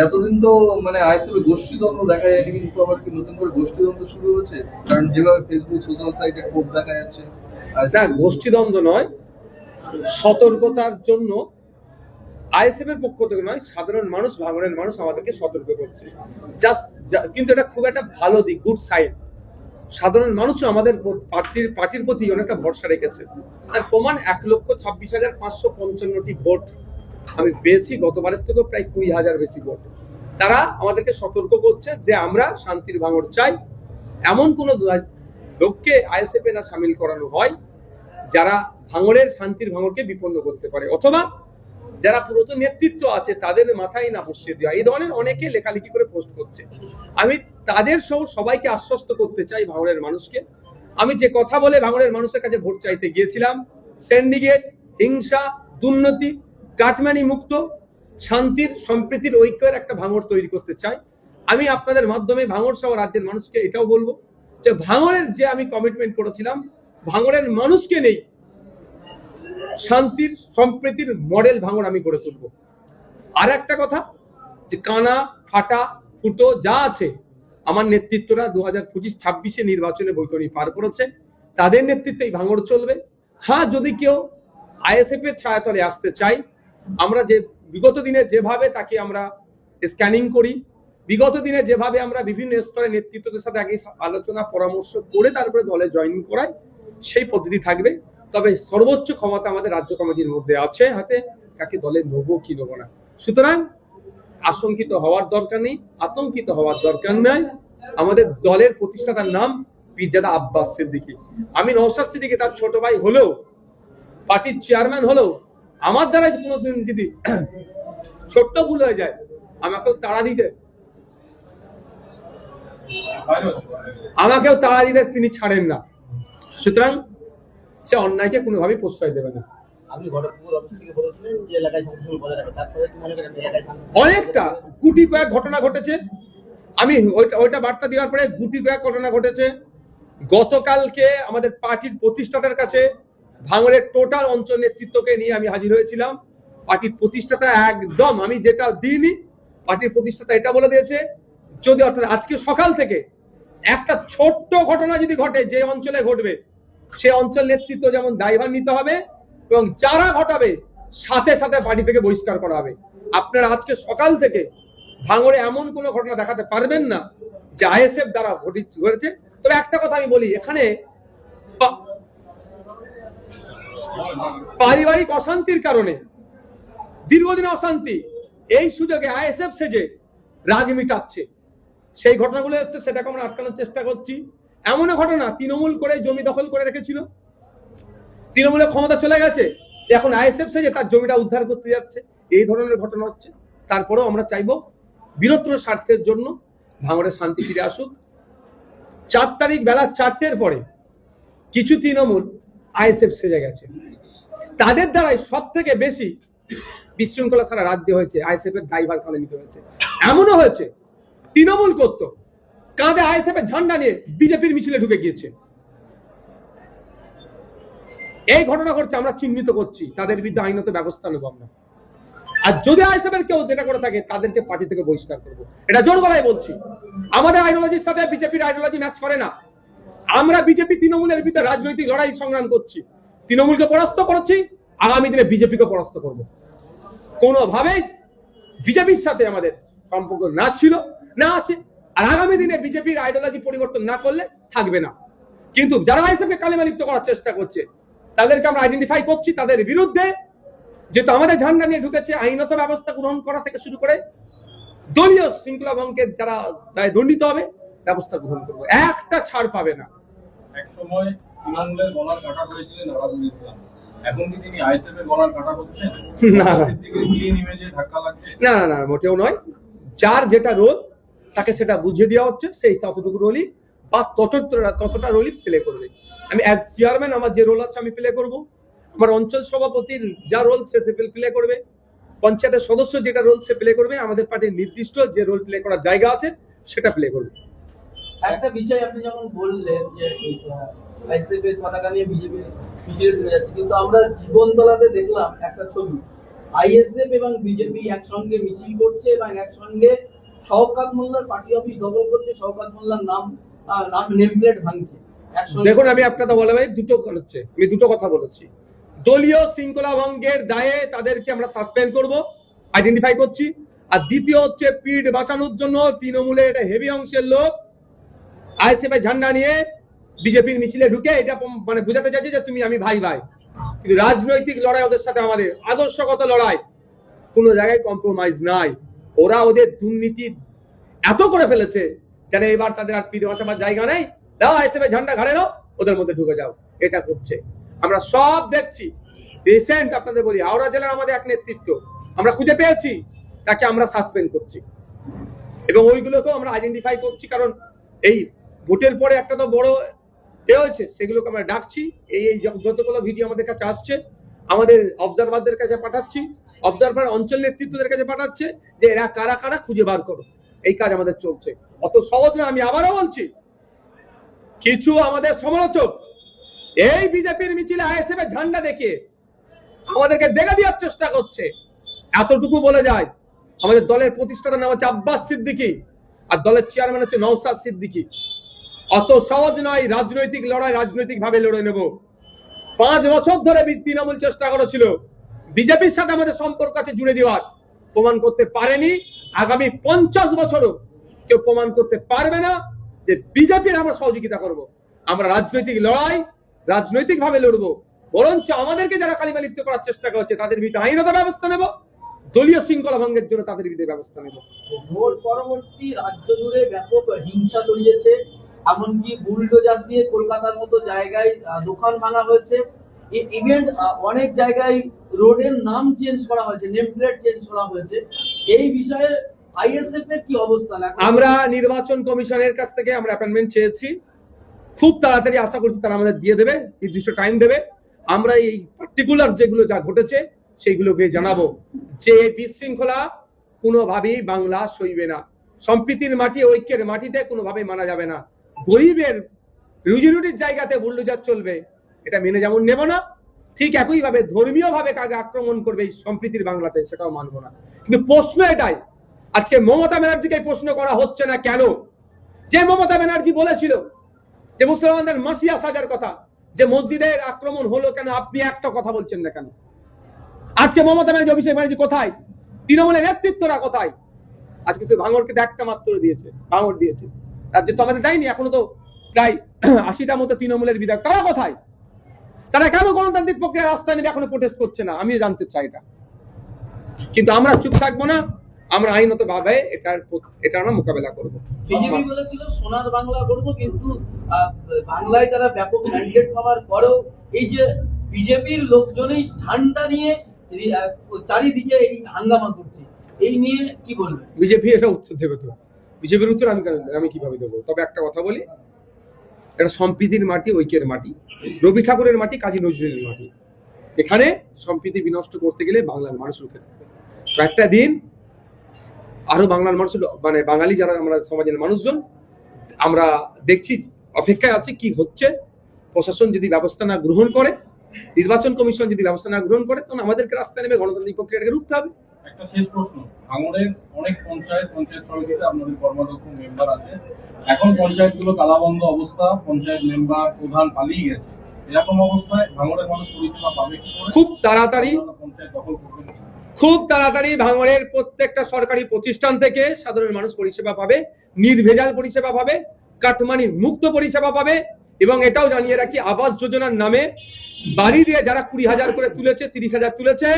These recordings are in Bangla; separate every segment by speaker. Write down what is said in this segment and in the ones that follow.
Speaker 1: এতদিন তো মানে আইএসএফ গোষ্ঠীদ্বন্দ্ব দেখা যায়নি, কিন্তু আবার কি নতুন করে গোষ্ঠীদ্বন্দ্ব শুরু হয়েছে? কারণ যেভাবে ফেসবুক সোশ্যাল সাইটে ক্ষোভ দেখা যাচ্ছে।
Speaker 2: না, গোষ্ঠীদ্বন্দ্ব নয়, সতর্কতার জন্য আইএসএফ এর পক্ষ থেকে নয়, সাধারণ মানুষ, ভাঙড়ের মানুষ আমাদেরকে সতর্ক করছে। কিন্তু এটা খুব একটা ভালো দিক, গুড সাইড। সাধারণ মানুষও আমাদের পার্টির প্রতি অনেকটা ভরসা রেখেছে। তার প্রমাণ 1,26,555টি ভোট আমি পেয়েছি, গতবারের থেকে প্রায় 20,000 বেশি ভোট। তারা আমাদেরকে সতর্ক করছে যে আমরা শান্তির ভাঙড় চাই, এমন কোন লোককে আইএসএফ এ না সামিল করানো হয় যারা ভাঙড়ের শান্তির ভাঙড়কে বিপন্ন করতে পারে, অথবা যারা পুরাতন নেতৃত্ব আছে তাদের মাথায় না বসিয়ে দেওয়া। এই ধরনের অনেকে লেখালেখি করে পোস্ট করছে। আমি তাদের সহ সবাইকে আশ্বস্ত করতে চাই, ভাঙড়ের মানুষকে। আমি যে কথা বলে ভাঙড়ের মানুষের কাছে ভোট চাইতে গিয়েছিলাম, সিন্ডিকেট, হিংসা, দুর্নীতি, কাটমানি মুক্ত, শান্তির, সম্প্রীতির, ঐক্যের একটা ভাঙড় তৈরি করতে চাই। আমি আপনাদের মাধ্যমে ভাঙড় সহ রাজ্যের মানুষকে এটাও বলবো যে ভাঙড়ের যে আমি কমিটমেন্ট করেছিলাম, ভাঙড়ের মানুষকে নেই শান্তির, সম্প্রীতির মডেল ভাঙড় আমি গড়ে তুলবো। আর একটা কথা, যে কানা, ফাটা, ফুটো যা আছে, আমার নেতৃত্বরা 2025-26 নির্বাচনে বৈতরণী পার করেছে, তাদের নেতৃত্বেই ভাঙড় চলবে। হ্যাঁ, যদি কেউ আইএসএফ এর ছায়াতলে আসতে চাই, আমরা যে বিগত দিনে যেভাবে তাকে আমরা স্ক্যানিং করি, বিগত দিনে যেভাবে আমরা বিভিন্ন স্তরের নেতৃত্বদের সাথে আগে আলোচনা পরামর্শ করে তারপরে দলে জয়েন করাই, সেই পদ্ধতি থাকবে। তবে সর্বোচ্চ ক্ষমতা আমাদের রাজ্য কমিটির মধ্যে আছে হাতে, কাকে দলে নেবো কি নেবো না। সুতরাং আশঙ্কিত হওয়ার দরকার নেই, আতঙ্কিত হওয়ার দরকার নাই। আমাদের দলের প্রতিষ্ঠাতার নাম পীরজাদা আব্বাস সিদ্দিকী। আমি নওশাদ সিদ্দিকী তার ছোট ভাই হলেও, পার্টির চেয়ারম্যান হলেও, আমার দ্বারা কোনোদিন যদি ছোট্ট ভুল হয়ে যায়, আমাকেও তাড়া দিতে তিনি ছাড়েন না। সুতরাং সে অন্যায়কে কোনোভাবেই প্রশ্রয় দেবে না। অনেকটা গুটি কয়েক ঘটনা ঘটেছে, আমি ওইটা বার্তা দেওয়ার পরে গুটি কয়েক ঘটনা ঘটেছে। গতকালকে আমাদের পার্টির প্রতিষ্ঠাতার কাছে ভাঙড়ের টোটাল অঞ্চল নেতৃত্বকে নিয়ে আমি হাজির হয়েছিলাম। পার্টির প্রতিষ্ঠাতা একদম, আমি যেটা দিইনি, পার্টির প্রতিষ্ঠাতা এটা বলে দিয়েছে, যদি অর্থাৎ আজকে সকাল থেকে একটা ছোট্ট ঘটনা যদি ঘটে, যে অঞ্চলে ঘটবে সে অঞ্চল নেতৃত্ব যেমন দায়ভার নিতে হবে, এবং যারা ঘটাবে সাথে সাথে বাড়ি থেকে বহিষ্কার করা হবে। আপনারা আজকে সকাল থেকে ভাঙড়ে এমন কোনো ঘটনা দেখাতে পারবেন না যে আইএসএফ দ্বারা ঘটেছে। তবে একটা কথা আমি বলি, এখানে পারিবারিক অশান্তির কারণে, দীর্ঘদিন অশান্তি, এই সুযোগে আইএসএফ সেজে রাগ মিটাচ্ছে, সেই ঘটনাগুলো এসছে, সেটাকে আমরা আটকানোর চেষ্টা করছি। এমনও ঘটনা, তৃণমূল করে জমি দখল করে রেখেছিল, তৃণমূলের ক্ষমতা চলে গেছে, এখন আইএসএফ সেজে তার জমিটা উদ্ধার করতে যাচ্ছে, এই ধরনের ঘটনা হচ্ছে। তারপরেও আমরা চাইবো বৃহত্তর স্বার্থের জন্য ভাঙড়ে শান্তি ফিরে আসুক। 4 তারিখ বেলা 4টের পরে কিছু তৃণমূল আইএসএফ সেজে গেছে, তাদের দ্বারাই সব থেকে বেশি বিশৃঙ্খলা সারা রাজ্যে হয়েছে, আইএসএফ এর দায়ভার কাঁধে নিতে হয়েছে। এমনও হয়েছে তৃণমূল করত কাঁধে আইএসএফ এর ঝান্ডা নিয়ে বিজেপির মিছিলে ঢুকে গিয়েছে। এই ঘটনা ঘটছে, আমরা চিহ্নিত করছি, তাদের বিরুদ্ধে আইনত ব্যবস্থা নেব আমরা। আর যদি আইএসএফ এর কেউ যেটা করে থাকে, তাদেরকে পার্টি থেকে বহিষ্কার করবো, এটা জোর গলায় বলছি। আমাদের আইডিওলজির সাথে বিজেপির আইডিওলজি ম্যাচ করে না। আমরা বিজেপি তৃণমূলের ভিতরে রাজনৈতিক লড়াই সংগ্রাম করছি, তৃণমূলকে পরাস্ত করেছি, আগামী দিনে বিজেপিকে পরাস্ত করব। কোনোভাবেই বিজেপির সাথে আমাদের সম্পর্ক না ছিল, না আছে, আর আগামী দিনে বিজেপির আইডিওলজি পরিবর্তন না করলে থাকবে না। কিন্তু যারা আইএসএফকে কালিমা লিপ্ত করার চেষ্টা করছে, তাদেরকে আমরা আইডেন্টিফাই করছি, তাদের বিরুদ্ধে যেহেতু আমাদের ঝান্ডা নিয়ে ঢুকেছে, আইনত ব্যবস্থা গ্রহণ করা থেকে শুরু করে দলীয় শৃঙ্খলা ভঙ্গের যারা দায় দণ্ডিত হবে, ব্যবস্থা গ্রহণ করবো, একটা ছাড় পাবে না।
Speaker 3: এক সময় তৃণমূলের গলার কাটা করেছিলেন আরাবুল ইসলাম, এখন কি তিনি আইএসএফ এর গলার কাটা করছেন?
Speaker 2: না না না, মোটেও নয়। যার যেটা রোল তাকে সেটা বুঝিয়ে দেওয়া হচ্ছে, সেই ততটুকু রোলই বা ততটা রোলই প্লে করবে। আমি অ্যাজ চেয়ারম্যান আমার যে রোল আছে আমি প্লে করব, আমার অঞ্চল সভাপতির যা রোল সে প্লে করবে, পঞ্চায়েতের সদস্য যেটা রোল সে প্লে করবে, আমাদের পার্টির নির্দিষ্ট যে রোল প্লে করার জায়গা আছে সেটা প্লে করবে।
Speaker 4: একটা বিষয় আপনি যখন বললেন যে আইএসএফ এর পতাকা নিয়ে বিজেপি পিছিয়ে ঢুকে যাচ্ছে, কিন্তু আমরা জীবনতলাতে দেখলাম একটা ছবি, আইএসএফ এবং বিজেপি একসঙ্গে মিছিল করছে এবং একসঙ্গে শওকত মোল্লার পার্টি অফিস দখল করছে, শওকত মোল্লার নাম নেম প্লেট ভাঙছে একসঙ্গে।
Speaker 2: দেখুন, আমি একটা কথা বলে ভাই, আমি দুটো কথা বলেছি। দলীয় শৃঙ্খলা ভঙ্গের দায়ে তাদেরকে আমরা সাসপেন্ড করব, আইডেন্টিফাই করছি। আর দ্বিতীয় হচ্ছে পিঠ বাঁচানোর জন্য তৃণমূলের একটা হেভি অংশের লোক আইএসএফ এর ঝান্ডা নিয়ে বিজেপির মিছিলে ঢুকে এটা মানে বোঝাতে চাইছে যে তুমি আমি ভাই ভাই। কিন্তু রাজনৈতিক লড়াই ওদের সাথে আমাদের আদর্শগত লড়াই, কোনো জায়গায় কম্প্রোমাইজ নাই। ওরা ওদের দুর্নীতি এত করে ফেলেছে যেন এবার তাদের আর পিঠ বাঁচাবার জায়গা নেই। দাও আইএসএফ এর ঝান্ডা ঘাড়ে নাও, ওদের মধ্যে ঢুকে যাও। এটা করছে, আমরা সব দেখছি। রিসেন্ট আপনাদের বলি, হাওড়া জেলার আমাদের এক নেতৃত্ব আমরা খুঁজে পেয়েছি, তাকে আমরা সাসপেন্ড করছি এবং ওইগুলোকেও আমরা আইডেন্টিফাই করছি। কারণ এই ভোটের পরে একটা তো বড় হয়েছে, সেগুলোকে আমরা ডাকছি। এই যতগুলো ভিডিও আমাদের কাছে আসছে, আমাদের অবজারভারদের কাছে পাঠাচ্ছি, অবজারভার অঞ্চল নেতৃত্বদের কাছে পাঠাচ্ছে যে এরা কারা কারা খুঁজে বার করো। এই কাজ আমাদের চলছে, অত সহজ না। আমি আবারও বলছি, কিছু আমাদের সমালোচক এই বিজেপির মিছিলে আইএসএফ এর ঝান্ডা দেখিয়ে আমাদেরকে দেখা দেওয়ার চেষ্টা করছে। এতটুকু বলে যায়, আমাদের দলের প্রতিষ্ঠাতার নাম হচ্ছে আব্বাস সিদ্দিকী আর দলের চেয়ারম্যান হচ্ছে নওশাদ সিদ্দিকী। অত সহজ নয় রাজনৈতিক লড়াই, রাজনৈতিক ভাবে লড়ে নেব। 5 বছর ধরে তৃণমূল চেষ্টা করেছিল বিজেপির সাথে আমাদের সম্পর্ক আছে জুড়ে দেওয়ার, প্রমাণ করতে পারেনি। আগামী 50 বছরও কেউ প্রমাণ করতে পারবে না যে বিজেপির আমরা সহযোগিতা করব। আমরা রাজনৈতিক লড়াই রাজনৈতিক ভাবে লড়বো, বরঞ্চ আমাদেরকে যারা কালিমা লিপ্ত করার চেষ্টা করছে তাদের বিরুদ্ধে আইনত ব্যবস্থা নেব, দলীয় শৃঙ্খলা ভঙ্গের জন্য তাদের বিরুদ্ধে ব্যবস্থা নেব।
Speaker 4: ভোট পরবর্তী রাজ্য জুড়ে ব্যাপক হিংসা ছড়িয়েছে, এমনকি বুলডোজার দিয়ে কলকাতার মতো জায়গায় দোকান ভাঙা হয়েছে। ইভেন্ট অনেক জায়গায় রোডের নাম চেঞ্জ করা হয়েছে, নেম প্লেট চেঞ্জ করা হয়েছে। এই বিষয়ে আইএসএফ এর কি অবস্থান?
Speaker 2: আমরা নির্বাচন কমিশনের কাছ থেকে আমরা অ্যাপয়েন্টমেন্ট চেয়েছি, খুব তাড়াতাড়ি আশা করছি তারা আমাদের দিয়ে দেবে, নির্দিষ্ট টাইম দেবে। আমরা এই পার্টিকুলার যেগুলো যা ঘটেছে সেইগুলোকে জানাবো যে বিশৃঙ্খলা কোনোভাবেই বাংলা সইবে না। সম্প্রীতির মাটি, ঐক্যের মাটিতে কোনোভাবেই মানা যাবে না। গরিবের রুজি রুটির জায়গাতে বুলডোজার চলবে, এটা মেনে যেমন নেব না, ঠিক একই ভাবে ধর্মীয় ভাবে কাকে আক্রমণ করবে এই সম্প্রীতির বাংলাতে, সেটাও মানবো না। কিন্তু প্রশ্ন এটাই, আজকে মমতা ব্যানার্জিকে প্রশ্ন করা হচ্ছে না কেন? যে মমতা ব্যানার্জি বলেছিল যে মুসলমানদের মাসিয়া সাজার কথা, যে মসজিদের আক্রমণ হলো কেন, আপনি একটা কথা বলছেন না কেন? আজকে মমতা ব্যানার্জি, অভিষেক ব্যানার্জি কোথায়? তৃণমূলের নেতৃত্বরা কোথায়? আজকে তো ভাঙড়কে একটা মাত্র দিয়েছে, ভাঙড় দিয়েছে, রাজ্যে তো আমাদের দেয়নি। এখনো তো প্রায় 80টা মতো তৃণমূলের বিধায়ক, তারা কোথায়? তারা কেন গণতান্ত্রিক প্রক্রিয়া রাস্তায় নেমে এখনো প্রোটেস্ট করছে না? আমিও জানতে চাই এটা। কিন্তু আমরা চুপ থাকবো না, আমরা আইনত ভাবে এটা আমরা মোকাবেলা করবো।
Speaker 4: বিজেপি বলেছিল সোনার বাংলা করবো, কিন্তু বাংলায় তারা ব্যাপক ম্যান্ডেট পাওয়ার পরেও এই যে বিজেপির লোকজনই ঝান্ডা নিয়ে চারিদিকে এই হাঙ্গামা করছে, এই নিয়ে কি বলবেন?
Speaker 2: বিজেপি এটা উত্তর দেবে তো, বিজেপির উত্তর আমি কিভাবে দেবো? তবে একটা কথা বলি, এটা সম্প্রীতির মাটি, ঐক্যের মাটি, রবি ঠাকুরের মাটি, কাজী নজরুলের মাটি। এখানে সম্প্রীতি বিনষ্ট করতে গেলে বাংলার মানুষ রুখে থাকবে। একটা দিন আরো বাংলার মানুষ, মানে বাঙালি যারা আমরা সমাজের মানুষজন, আমরা দেখছি, অপেক্ষায় আছে কি হচ্ছে। প্রশাসন যদি ব্যবস্থা না গ্রহণ করে, নির্বাচন কমিশন যদি ব্যবস্থা না গ্রহণ করে, তখন আমাদেরকে রাস্তায় নেমে গণতান্ত্রিক প্রক্রিয়াটাকে রুখতে হবে।
Speaker 3: একটা শেষ প্রশ্ন, ভাঙড়ের অনেক পঞ্চায়েত সমিতিতে আপনাদের কর্মাধ্যক্ষ মেম্বার আছে, এখন পঞ্চায়েতগুলো তালাবন্ধ অবস্থা, পঞ্চায়েত মেম্বার প্রধান পালিয়ে গেছে, এরকম অবস্থায় ভাঙড়ের মানুষ পরিষেবা পাবে কি করে?
Speaker 2: খুব তাড়াতাড়ি
Speaker 3: পঞ্চায়েত দখল করবেন কি?
Speaker 2: খুব তাড়াতাড়ি ভাঙড়ের প্রত্যেকটা সরকারি প্রতিষ্ঠান থেকে সাধারণ মানুষ পরিষেবা পাবে, নির্ভেজাল পরিষেবা পাবে, কাটমানি মুক্ত পরিষেবা পাবে। এবং এটাও জানিয়ে রাখি, আবাস যোজনার নামে বাড়ি দিয়ে যারা 20,000 করে তুলেছে, 30,000 তুলেছে,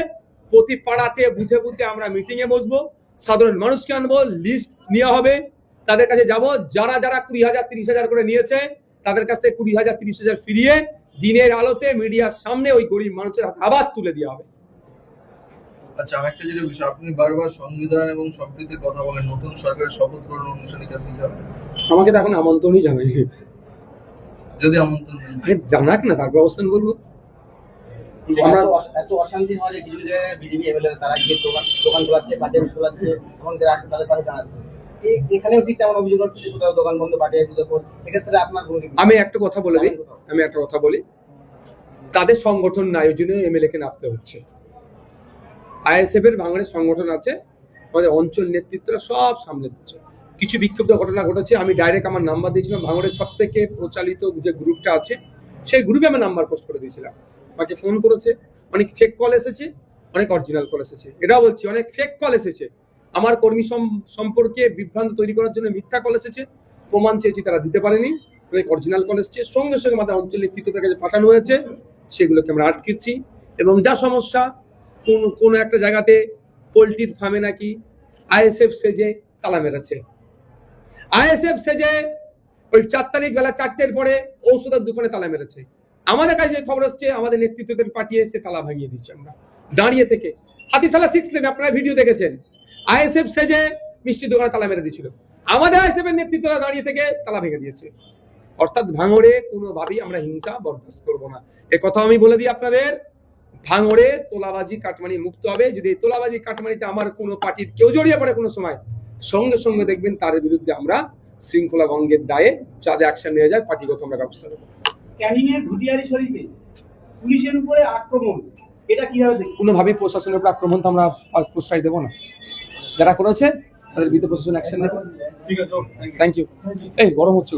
Speaker 2: প্রতি পাড়াতে বুথে বুথে আমরা মিটিং এ বসবো, সাধারণ মানুষকে আনবো, লিস্ট নেওয়া হবে, তাদের কাছে যাব, যারা যারা 20,000 30,000 করে নিয়েছে তাদের কাছ থেকে 20,000 30,000 ফিরিয়ে দিনের আলোতে মিডিয়ার সামনে ওই গরিব মানুষের আবার তুলে দেওয়া হবে।
Speaker 1: আচ্ছা, আরেকটা যেটা বিষয়, আপনি বারবার সংবিধান এবং সম্প্রীতির কথা বলেন, নতুন সরকারের শপথ গ্রহণ অনুষ্ঠানে কি আপনি যাবেন?
Speaker 2: আমাকে তো এখন আমন্ত্রণই জানায়নি।
Speaker 1: যদি আমন্ত্রণ দেন,
Speaker 2: জানাক না, তারপর অবস্থান করবো।
Speaker 5: আমরা এত অশান্তি হয় যে কিছু জায়গায় বিজেপি এমএলএ তারা গিয়ে দোকান খোলাচ্ছে, পার্টি অফিস খোলাচ্ছে এবং তাদের পাশে দাঁড়াচ্ছে। এখানেও ঠিক তেমন অভিযোগ হচ্ছে যে কোথাও দোকান বন্ধ, পার্টি অফিস দখল। এক্ষেত্রে আপনার
Speaker 2: আমি একটা কথা বলি, তাদের সংগঠন নাই, ওই জন্য এমএলএ কে নামতে হচ্ছে। আইএসএফ এর ভাঙড়ের সংগঠন আছে, আমাদের অঞ্চল নেতৃত্বরা সব সামলে দিচ্ছে। কিছু বিক্ষুব্ধ ঘটনা ঘটেছে, আমি ডাইরেক্ট আমার নাম্বার দিয়েছিলাম, ভাঙড়ের সব থেকে প্রচালিত যে গ্রুপটা আছে সেই গ্রুপে আমার নাম্বার পোস্ট করে দিয়েছিলাম। আমাকে ফোন করেছে, অনেক ফেক কল এসেছে, অনেক অরিজিনাল কল এসেছে। এটাও বলছি, অনেক ফেক কল এসেছে, আমার কর্মী সম্পর্কে বিভ্রান্ত তৈরি করার জন্য মিথ্যা কল এসেছে, প্রমাণ চেয়েছি তারা দিতে পারেনি। অনেক অরিজিনাল কল এসেছে, সঙ্গে সঙ্গে আমাদের অঞ্চল নেতৃত্বের কাছে পাঠানো হয়েছে, সেগুলোকে আমরা আটকেছি। এবং যা সমস্যা, কোন একটা জায়গাতে পোলট্রির ফার্মে নাকি আইএসএফ সেজে তালা মেরেছে, আইএসএফ সেজে ওই 4 তারিখ বেলা 4টের পরে ঔষধের দোকানে তালা মেরেছে। আমাদের কাছে খবর আসছে, আমাদের নেতৃত্বদের পাঠিয়ে এসে তালা ভাঙিয়ে দিচ্ছে। আমরা দাঁড়িয়ে থেকে হাতিশালা 6 লেন আপনারা ভিডিও দেখেছেন, আইএসএফ সেজে মিষ্টির দোকানে তালা মেরে দিয়েছিল, আমাদের আইএসএফ এর নেতৃত্বরা দাঁড়িয়ে থেকে তালা ভেঙে দিয়েছে। অর্থাৎ ভাঙড়ে কোনোভাবেই আমরা হিংসা বরদাস্ত করবো না, এ কথা আমি বলে দিই আপনাদের। ভাঙড়ে তোলাবাজি কাটমানি মুক্ত হবে। যদি তোলাবাজি কাটমানিতে আমার কোনো পার্টির কেউ জড়িয়ে পড়ে কোনো সময়, সঙ্গে সঙ্গে দেখবেন তার বিরুদ্ধে আমরা শৃঙ্খলা ভঙ্গের দায়ে যা যা অ্যাকশন নেওয়া যায় পার্টিগত আমরা ব্যবস্থা নেব।
Speaker 5: ক্যানিং এর ঘুটিয়ারি শরীফে পুলিশের উপরে আক্রমণ, এটা কিভাবে দেখছেন?
Speaker 2: কোনোভাবেই প্রশাসনের উপর আক্রমণ তো আমরা প্রশ্রয় দেবো না, যারা করেছে তাদের বিরুদ্ধে প্রশাসন অ্যাকশন নেবে।
Speaker 3: ঠিক আছে,
Speaker 2: থ্যাংক ইউ। এই গরম হচ্ছে।